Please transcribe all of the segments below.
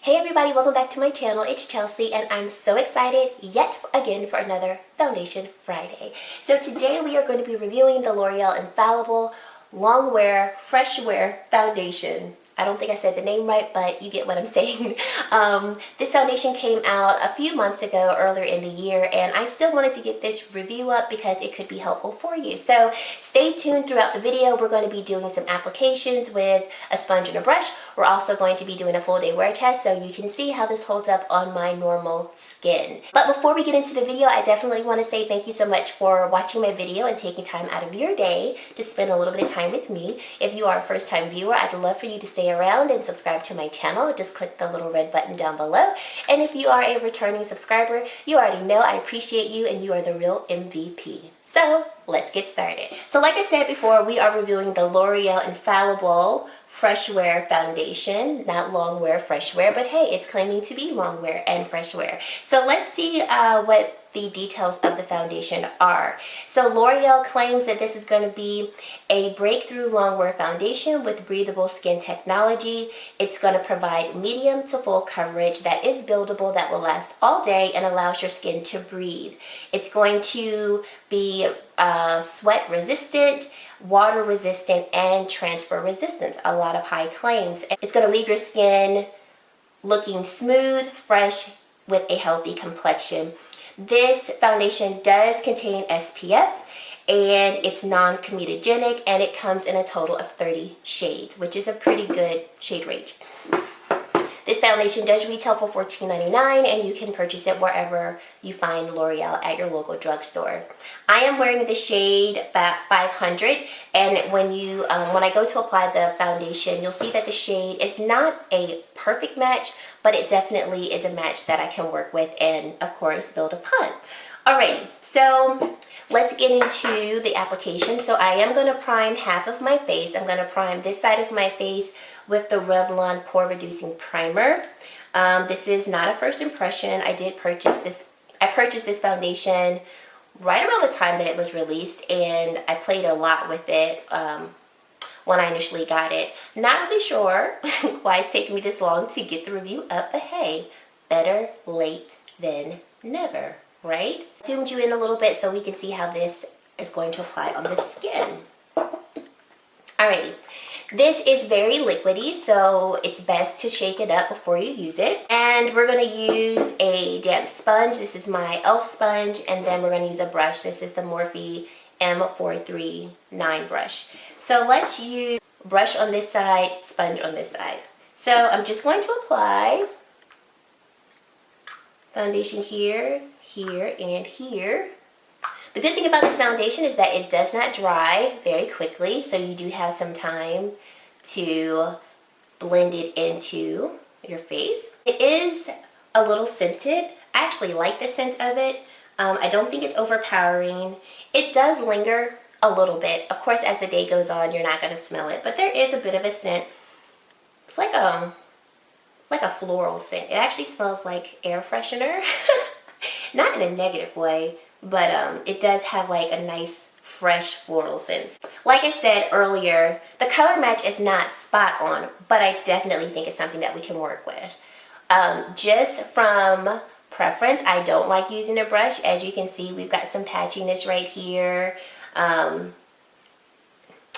Hey everybody, welcome back to my channel. It's Chelsea and I'm so excited yet again for another Foundation Friday. So today we are going to be reviewing the L'Oreal Infallible Long Wear Fresh Wear Foundation. I don't think I said the name right, but you get what I'm saying. This foundation came out a few months ago, earlier in the year, and I still wanted to get this review up because it could be helpful for you. So stay tuned throughout the video. We're going to be doing some applications with a sponge and a brush. We're also going to be doing a full day wear test so you can see how this holds up on my normal skin. But before we get into the video, I definitely want to say thank you so much for watching my video and taking time out of your day to spend a little bit of time with me. If you are a first-time viewer, I'd love for you to stay around and subscribe to my channel. Just click the little red button down below. And if you are a returning subscriber, you already know I appreciate you and you are the real MVP. So let's get started. So like I said before, we are reviewing the L'Oreal Infallible Fresh Wear Foundation, not long wear, fresh wear, but hey, it's claiming to be long wear and fresh wear. So let's see what the details of the foundation are. So L'Oreal claims that this is going to be a breakthrough long wear foundation with breathable skin technology. It's going to provide medium to full coverage that is buildable, that will last all day and allows your skin to breathe. It's going to be sweat resistant, water resistant, and transfer resistant. A lot of high claims. It's going to leave your skin looking smooth, fresh, with a healthy complexion. This foundation does contain SPF and it's non-comedogenic, and it comes in a total of 30 shades, which is a pretty good shade range. This foundation does retail for $14.99 and you can purchase it wherever you find L'Oreal at your local drugstore. I am wearing the shade 500, and when I go to apply the foundation, you'll see that the shade is not a perfect match, but it definitely is a match that I can work with and of course build upon. Alrighty, so let's get into the application. So I am going to prime half of my face. I'm going to prime this side of my face with the Revlon Pore Reducing Primer. This is not a first impression. I purchased this foundation right around the time that it was released, and I played a lot with it when I initially got it. Not really sure why it's taking me this long to get the review up, but hey, better late than never, right? Zoomed you in a little bit so we can see how this is going to apply on the skin. Alrighty. This is very liquidy, so it's best to shake it up before you use it. And we're going to use a damp sponge. This is my e.l.f. sponge, and then we're going to use a brush. This is the Morphe M439 brush. So let's use brush on this side, sponge on this side. So I'm just going to apply foundation here, here, and here. The good thing about this foundation is that it does not dry very quickly, so you do have some time to blend it into your face. It is a little scented. I actually like the scent of it. I don't think it's overpowering. It does linger a little bit. Of course, as the day goes on, you're not going to smell it, but there is a bit of a scent. It's like a floral scent. It actually smells like air freshener. Not in a negative way, but it does have like a nice fresh floral scent. Like I said earlier, the color match is not spot on, but I definitely think it's something that we can work with. Just from preference, I don't like using a brush. As you can see, we've got some patchiness right here, and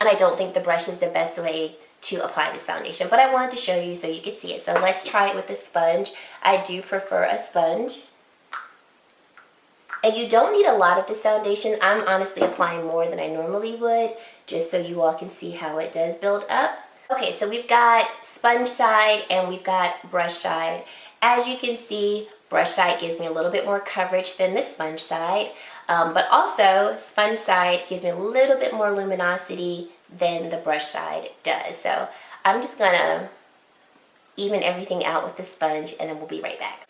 I don't think the brush is the best way to apply this foundation, but I wanted to show you so you could see it. So let's try it with a sponge. I do prefer a sponge. And you don't need a lot of this foundation. I'm honestly applying more than I normally would, just so you all can see how it does build up. Okay, so we've got sponge side and we've got brush side. As you can see, brush side gives me a little bit more coverage than the sponge side, but also sponge side gives me a little bit more luminosity than the brush side does. So I'm just gonna even everything out with the sponge and then we'll be right back.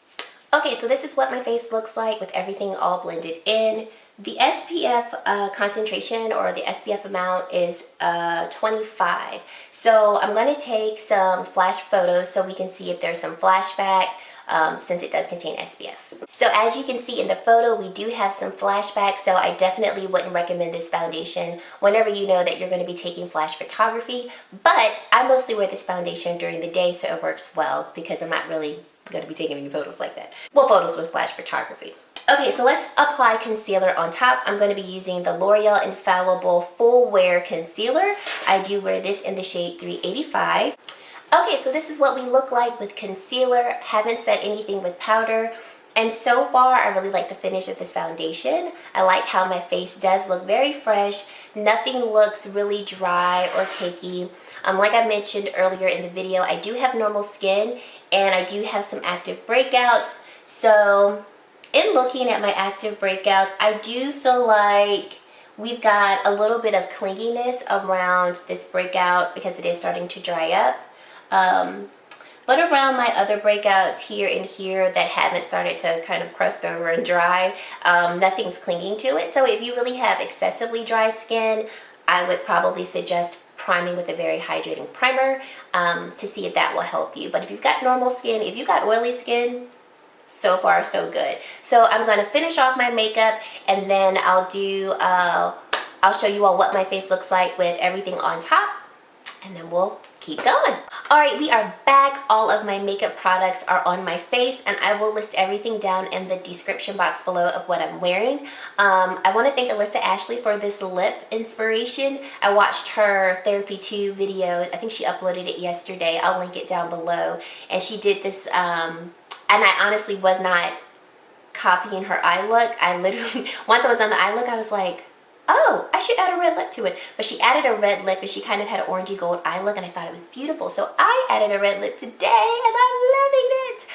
Okay, so this is what my face looks like with everything all blended in. The SPF concentration, or the SPF amount, is 25. So I'm going to take some flash photos so we can see if there's some flashback. since it does contain SPF. So as you can see in the photo, we do have some flashbacks, so I definitely wouldn't recommend this foundation whenever you know that you're going to be taking flash photography, but I mostly wear this foundation during the day, so it works well because I'm not really going to be taking any photos like that. Well, photos with flash photography. Okay, so let's apply concealer on top. I'm going to be using the L'Oreal Infallible Full Wear Concealer. I do wear this in the shade 385. Okay, so this is what we look like with concealer. Haven't set anything with powder. And so far, I really like the finish of this foundation. I like how my face does look very fresh. Nothing looks really dry or cakey. Like I mentioned earlier in the video, I do have normal skin and I do have some active breakouts. So in looking at my active breakouts, I do feel like we've got a little bit of clinginess around this breakout because it is starting to dry up. But around my other breakouts here and here that haven't started to kind of crust over and dry, nothing's clinging to it. So if you really have excessively dry skin, I would probably suggest priming with a very hydrating primer to see if that will help you. But if you've got normal skin, if you've got oily skin, so far so good. So I'm going to finish off my makeup and then I'll show you all what my face looks like with everything on top, and then we'll keep going. Alright, we are back. All of my makeup products are on my face and I will list everything down in the description box below of what I'm wearing. I want to thank Alissa Ashley for this lip inspiration. I watched her Therapy 2 video. I think she uploaded it yesterday. I'll link it down below. And she did this, and I honestly was not copying her eye look. I literally, once I was on the eye look, I was like, oh, I should add a red lip to it. But she added a red lip and she kind of had an orangey gold eye look and I thought it was beautiful. So I added a red lip today and I'm loving it.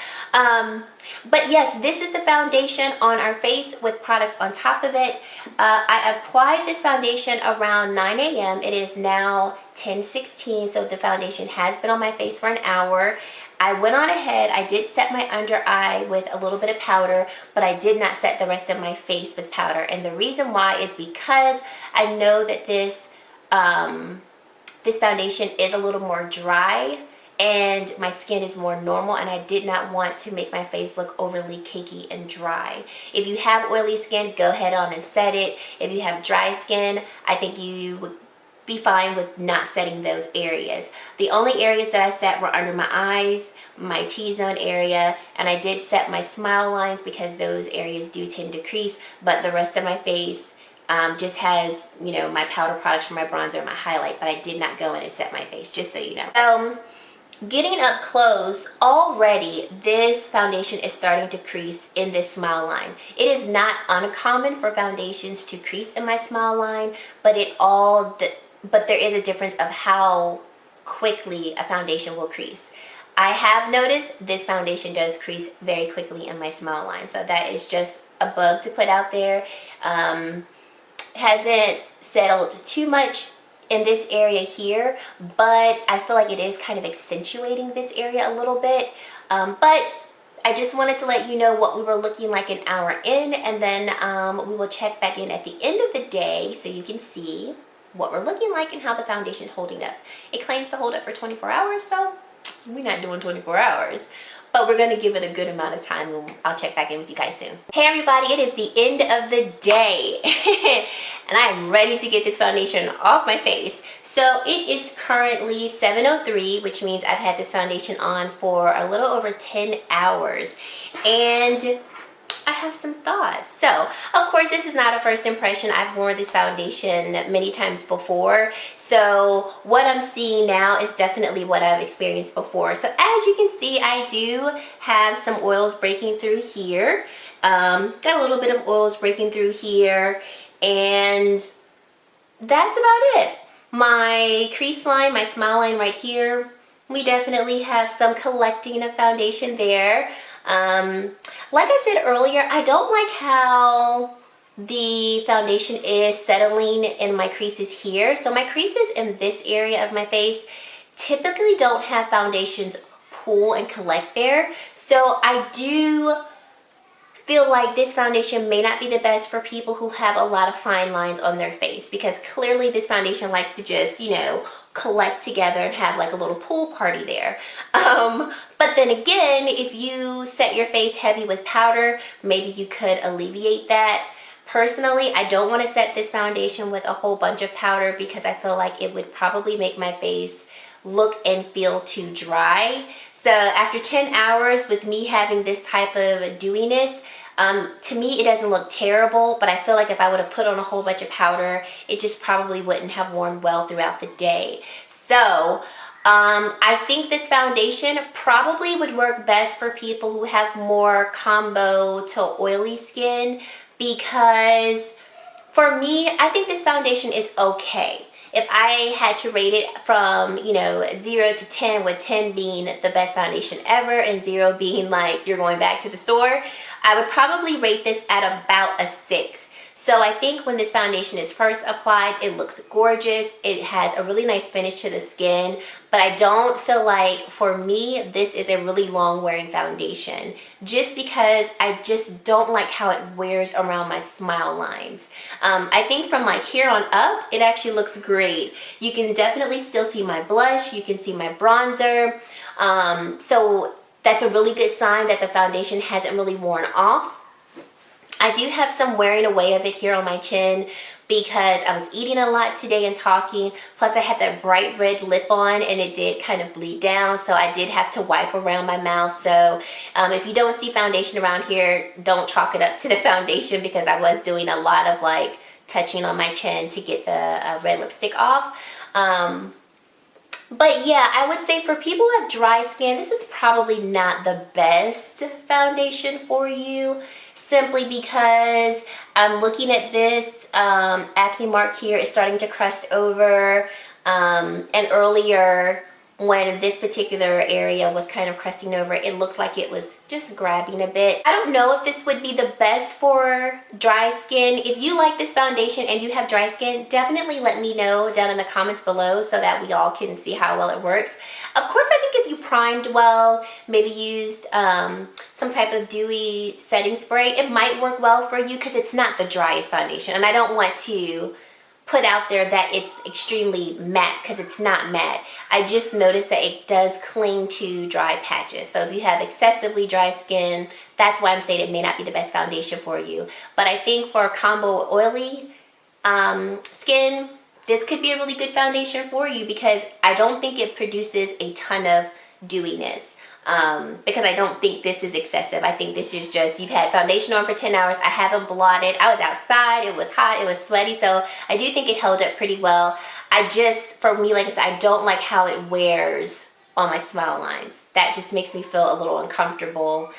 But yes, this is the foundation on our face with products on top of it. I applied this foundation around 9 a.m. It is now 10:16, so the foundation has been on my face for an hour. I went on ahead, I did set my under eye with a little bit of powder, but I did not set the rest of my face with powder. And the reason why is because I know that this foundation is a little more dry and my skin is more normal, and I did not want to make my face look overly cakey and dry. If you have oily skin, go ahead on and set it. If you have dry skin, I think you would be fine with not setting those areas. The only areas that I set were under my eyes, my T-zone area, and I did set my smile lines because those areas do tend to crease, but the rest of my face just has, you know, my powder products for my bronzer and my highlight, but I did not go in and set my face, just so you know. Getting up close, already this foundation is starting to crease in this smile line. It is not uncommon for foundations to crease in my smile line, but there is a difference of how quickly a foundation will crease. I have noticed this foundation does crease very quickly in my smile line, so that is just a bug to put out there. Hasn't settled too much in this area here, but I feel like it is kind of accentuating this area a little bit. But I just wanted to let you know what we were looking like an hour in, and then we will check back in at the end of the day so you can see what we're looking like and how the foundation's holding up. It claims to hold up for 24 hours, so we're not doing 24 hours. But we're going to give it a good amount of time and I'll check back in with you guys soon. Hey everybody, it is the end of the day and I am ready to get this foundation off my face. So it is currently 7:03, which means I've had this foundation on for a little over 10 hours. And I have some thoughts. So, of course, this is not a first impression. I've worn this foundation many times before. So, what I'm seeing now is definitely what I've experienced before. So, as you can see, I do have some oils breaking through here. Got a little bit of oils breaking through here. And that's about it. My crease line, my smile line right here, we definitely have some collecting of foundation there. Like I said earlier, I don't like how the foundation is settling in my creases here. So my creases in this area of my face typically don't have foundations pool and collect there. So I do feel like this foundation may not be the best for people who have a lot of fine lines on their face, because clearly this foundation likes to just, you know, collect together and have like a little pool party there. But then again, if you set your face heavy with powder, maybe you could alleviate that. Personally, I don't want to set this foundation with a whole bunch of powder because I feel like it would probably make my face look and feel too dry. So after 10 hours with me having this type of dewiness, to me it doesn't look terrible, but I feel like if I would have put on a whole bunch of powder, it just probably wouldn't have worn well throughout the day. So I think this foundation probably would work best for people who have more combo to oily skin, because for me, I think this foundation is okay. If I had to rate it from, 0 to 10, with 10 being the best foundation ever and 0 being like you're going back to the store, I would probably rate this at about a 6. So I think when this foundation is first applied, it looks gorgeous. It has a really nice finish to the skin, but I don't feel like, for me, this is a really long wearing foundation, just because I just don't like how it wears around my smile lines. I think from like here on up, it actually looks great. You can definitely still see my blush. You can see my bronzer. So that's a really good sign that the foundation hasn't really worn off. I do have some wearing away of it here on my chin because I was eating a lot today and talking. Plus I had that bright red lip on and it did kind of bleed down. So I did have to wipe around my mouth. So if you don't see foundation around here, don't chalk it up to the foundation, because I was doing a lot of like touching on my chin to get the red lipstick off. But yeah, I would say for people who have dry skin, this is probably not the best foundation for you, simply because I'm looking at this acne mark here is starting to crust over, and earlier when this particular area was kind of crusting over, it looked like it was just grabbing a bit. I don't know if this would be the best for dry skin. If you like this foundation and you have dry skin, definitely let me know down in the comments below so that we all can see how well it works. Of course, I think if you primed well, maybe used some type of dewy setting spray, it might work well for you, because it's not the driest foundation. And I don't want to put out there that it's extremely matte, because it's not matte. I just noticed that it does cling to dry patches. So if you have excessively dry skin, that's why I'm saying it may not be the best foundation for you. But I think for combo oily skin, this could be a really good foundation for you, because I don't think it produces a ton of dewiness. Because I don't think this is excessive. I think this is just, you've had foundation on for 10 hours. I haven't blotted. I was outside. It was hot. It was sweaty. So I do think it held up pretty well. For me, like I said, I don't like how it wears on my smile lines. That just makes me feel a little uncomfortable.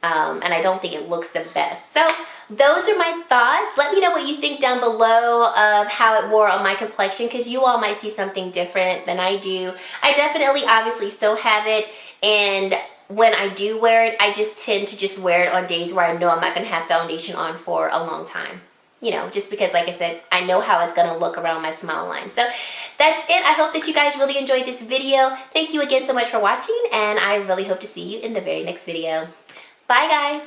And I don't think it looks the best. So those are my thoughts. Let me know what you think down below of how it wore on my complexion, because you all might see something different than I do. I definitely obviously still have it, and when I do wear it, I just tend to just wear it on days where I know I'm not going to have foundation on for a long time. Just because, like I said, I know how it's going to look around my smile line. So that's it. I hope that you guys really enjoyed this video. Thank you again so much for watching, and I really hope to see you in the very next video. Bye, guys.